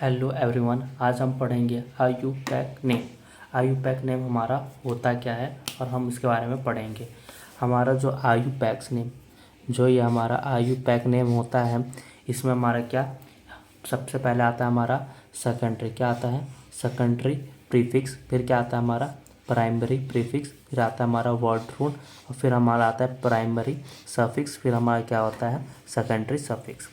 Hello everyone, आज हम पढ़ेंगे आईयूपैक नेम। आईयूपैक नेम हमारा होता क्या है और हम इसके बारे में पढ़ेंगे। हमारा जो आईयूपैक्स नेम, जो ये हमारा आईयूपैक नेम होता है, इसमें हमारा क्या सबसे पहले आता है हमारा सेकेंडरी। क्या आता है? Secondary prefix. फिर क्या आता है हमारा प्राइमरी प्रीफिक्स। फिर आता है हमारा वर्ड रूट और फिर हमारा आता है प्राइमरी सफिक्स। फिर हमारा क्या होता है? Secondary suffix.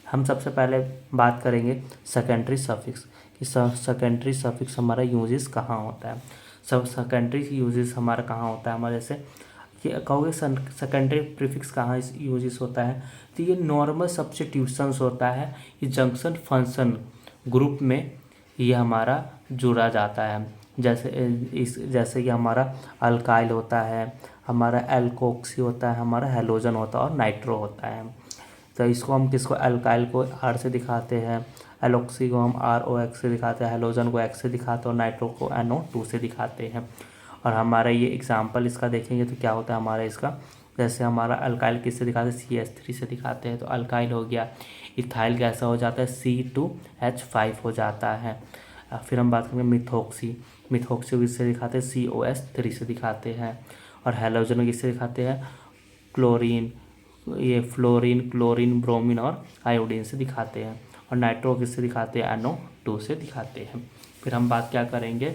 हम सबसे पहले बात करेंगे सेकेंडरी सफिक्स कि सेकेंडरी सफिक्स हमारा यूजेस कहाँ होता है। सब सेकेंडरी यूजेस हमारा कहाँ होता है हमारे जैसे कि कहोगे सेकेंडरी प्रीफिक्स कहाँ यूजेस होता है, तो ये नॉर्मल सब्स्टिट्यूशंस होता है। ये जंक्शन फंक्शन ग्रुप में ये हमारा जुड़ा जाता है। जैसे कि हमारा अल्काइल होता है, हमारा एल्कोक्सी होता है, हमारा हेलोजन होता है और नाइट्रो होता है। तो इसको हम किसको अल्काइल को आर से दिखाते हैं, एलोक्सी को हम ROX से दिखाते हैं, हेलोजन को X से दिखाते हैं और नाइट्रो को NO2 से दिखाते हैं। और हमारा ये एग्जाम्पल इसका देखेंगे तो क्या होता है हमारा इसका, जैसे हमारा अल्काइल किससे दिखाते हैं, CH3 से दिखाते हैं तो अल्काइल हो गया। इथाइल कैसा हो जाता है? C2H5 हो जाता है। फिर हम बात करेंगे मिथोक्सी। मिथोक्सी को किससे दिखाते हैं? COS3 से दिखाते हैं। और हेलोजन को किससे दिखाते हैं? क्लोरीन, ये फ्लोरीन, क्लोरीन, ब्रोमीन और आयोडीन से दिखाते हैं। और नाइट्रो किससे दिखाते हैं? NO2 से दिखाते हैं। फिर हम बात क्या करेंगे?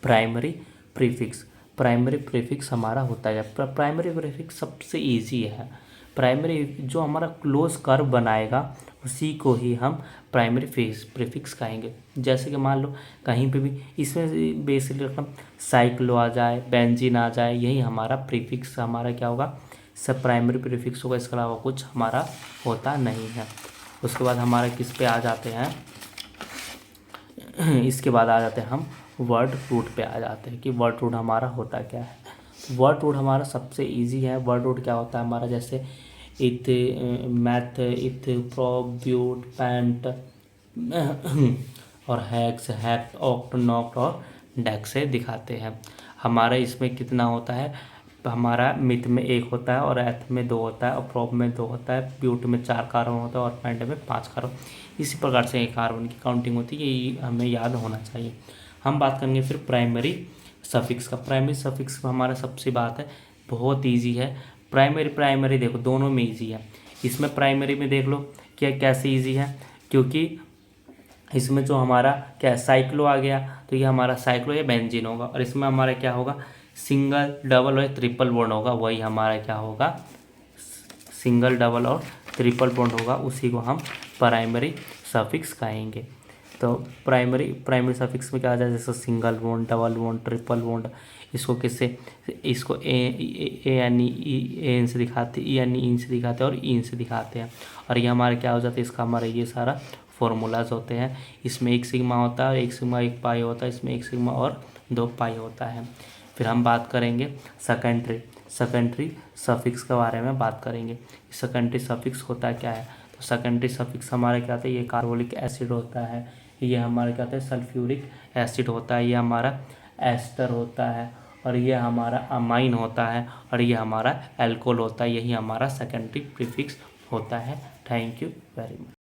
Primary prefix. प्राइमरी प्रीफिक्स हमारा होता है, प्राइमरी प्रीफिक्स सबसे इजी है। प्राइमरी जो हमारा क्लोज कर्व बनाएगा उसी को ही हम प्राइमरी प्रीफिक्स कहेंगे। जैसे कि मान लो कहीं पे भी इसमें बेसिकली रकम साइक्लो आ जाए, बेंजीन आ जाए, यही हमारा प्रीफिक्स हमारा क्या होगा? सब प्राइमरी प्रीफिक्स होगा, इसके अलावा कुछ हमारा होता नहीं है। उसके बाद हमारे किस पे आ जाते हैं? इसके बाद आ जाते हैं हम वर्ड रूट पे आ जाते हैं कि वर्ड रूट हमारा होता क्या है। वर्ड रूट हमारा सबसे इजी है। वर्ड रूट क्या होता है हमारा, जैसे इथ, मैथ, इथ, प्रोब, ब्यूट, पैंट और हैक्स, हैक, ऑक्ट, नॉक्ट और डेक से दिखाते हैं। हमारे इसमें कितना होता है? हमारा मिथ में 1 होता है और एथ में 2 होता है और प्रोब में 2 होता है, ब्यूट में 4 कार्बन होता है और पैंट में 5 कार्बन। इसी प्रकार से कार्बन की काउंटिंग होती है, ये हमें याद होना चाहिए। हम बात करेंगे फिर प्राइमरी सफिक्स का। प्राइमरी सफिक्स में हमारा सबसे बात है, बहुत ईजी है। प्राइमरी देखो दोनों में ईजी है। इसमें प्राइमरी में देख लो क्या कैसे ईजी है, क्योंकि इसमें जो हमारा क्या साइक्लो आ गया तो ये हमारा साइक्लो या बेंजीन होगा। और इसमें हमारा क्या होगा? सिंगल, डबल और ट्रिपल बॉन्ड होगा, वही हमारा क्या होगा? सिंगल, डबल और ट्रिपल बॉन्ड होगा, उसी को हम प्राइमरी सफिक्स कहेंगे। तो प्राइमरी सफिक्स में क्या आ जाए? जैसे single bond, double bond, triple bond. इसको किससे? इसको एन से दिखाते, इन से दिखाते हैं और इन से दिखाते हैं। और ये हमारे क्या हो जाता है? इसका हमारा ये सारा फॉर्मूलाज होते हैं। इसमें 1 सिग्मा होता है, 1 सिग्मा 1 पाई होता है, इसमें 1 सिग्मा और 2 पाई होता है। फिर हम बात करेंगे सेकेंडरी सफिक्स के बारे में बात करेंगे। सेकेंडरी सफिक्स होता क्या है? तो सेकेंडरी सफिक्स हमारे क्या होता है? ये कार्बोलिक एसिड होता है, ये हमारे क्या होता है? सल्फ्यूरिक एसिड होता है, ये हमारा एस्टर होता है और ये हमारा अमाइन होता है और ये हमारा एल्कोहल होता है। यही हमारा सेकेंडरी प्रीफिक्स होता है। Thank you very much.